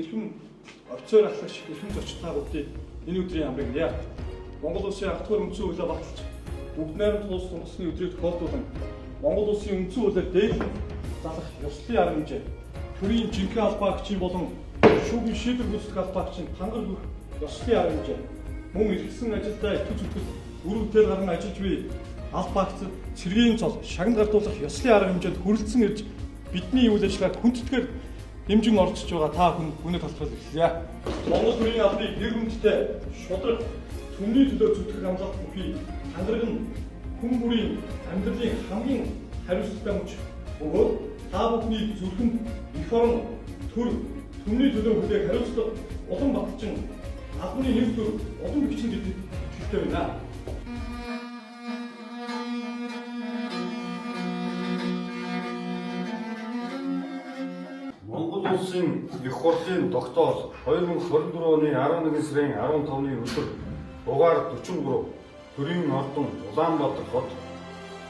эрхэм офицер ахлагч эрхэм зочдтойгуудыг энэ өдрийн амрыг яа. Монгол улсын ах トゥ ур үндсэн хуулиа баталж бүгд найрамд улс тусны өдрийг тохиолдуулан Монгол улсын үндсэн хуулиар дээдлэн залах ёслолын арга хэмжээ, төрийн жинхэнэ албаагчийн болон шүүхийн шийдвэр гүйцэтгэх албаагчийн тангар хүрэх ёслолын арга хэмжээ, мөн эрхэсэн ажилдаа итгэж үтгэл үр бүтээл гарган ажиллаж буй албаагчид цэргийн цол шагнал гардуулах ёслолын арга хэмжээнд хүрэлцэн ирж бидний үйл ажиллагааг хүндэтгэр хэмжин оролцож байгаа та бүхэнд талбарлаж хэлье. Монгол төрийн албыг гэр хүндтэй шудраг түмний төлөө зүтгэх амлалт бүхий тангараг нь хүн бүрийн амьдралын хамгийн хариуцлагатай мөч бөгөөд та бүхний зүрхэнд эх орон төр түмний төлөө хүлээх хариуцлага улам баталчин албаны нэр төр улам бичнэ гэдэг итгэлтэй байна. Монгол улсын их хурлын тогтоол 2024 оны 11 сарын 15-ны өдөр дугаар 43 төрийн ордон Улаанбаатар хот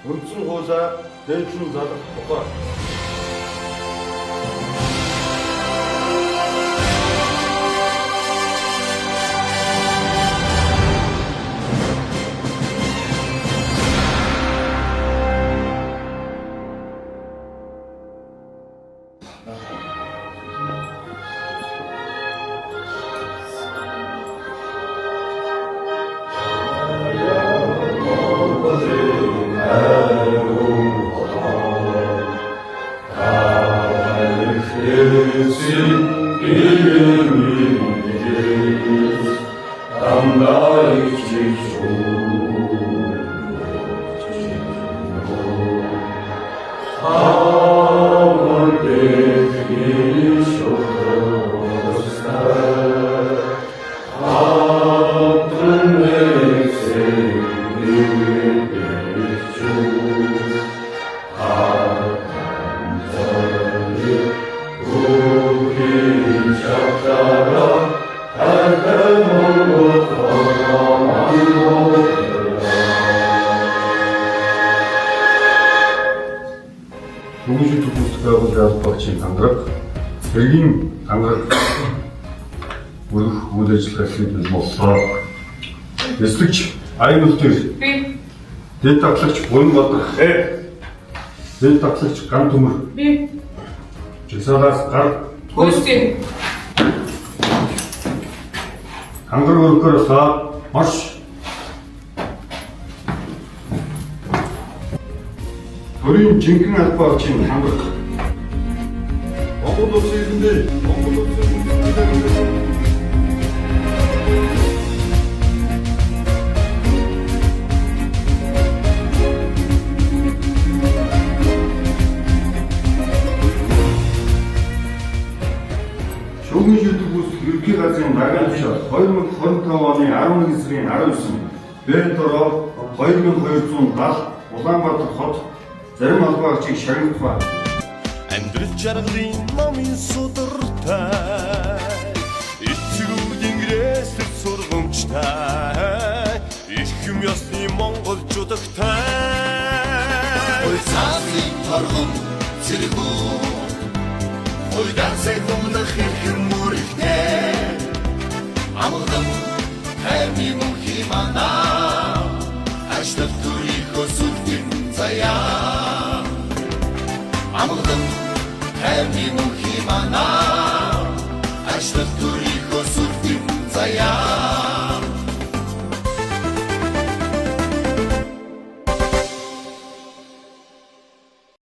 үндсэн хуулиа дээдлэн залах тухай Бүгд төлөвлөлт албаагчийн тангараг, цэргийн тангараг бүрх үйл ажиллагаа хийх боллоо. Эслэгч аян үлдээ. Дэд таглагч Буян Бадар. Дэд таглагч Ган Төмөр. Жигсаалаас гар Гүйцэтгэх. тангараг өргөхөөр саад марш. Төрийн жинхэнэ албаагчийн тангараг. Монгол улсын ихэндээ Монгол улсын шүүхийн шийдвэр гүйцэтгэх ерөнхий газрын даргын тушаал 2025 оны 11 сарын 19 Бээнтороо 2270 Улаанбаатар хот зарим албаагчийг шагналтваа. Амьдрал жаргалын номын судартай эцгүүд ингээс сургамжтай эрхэм ёсны монголчуудагтай ой цаазын торгон цэргүү ой дансай гомдох эрхэм мөрөгтэй амгалан хайрны мөнхий манаа ажлах төрийнхөө сүлгэн заяа амгалан хайрны мөнхий манаа ажлах төрийнхөө сүлгэн заяа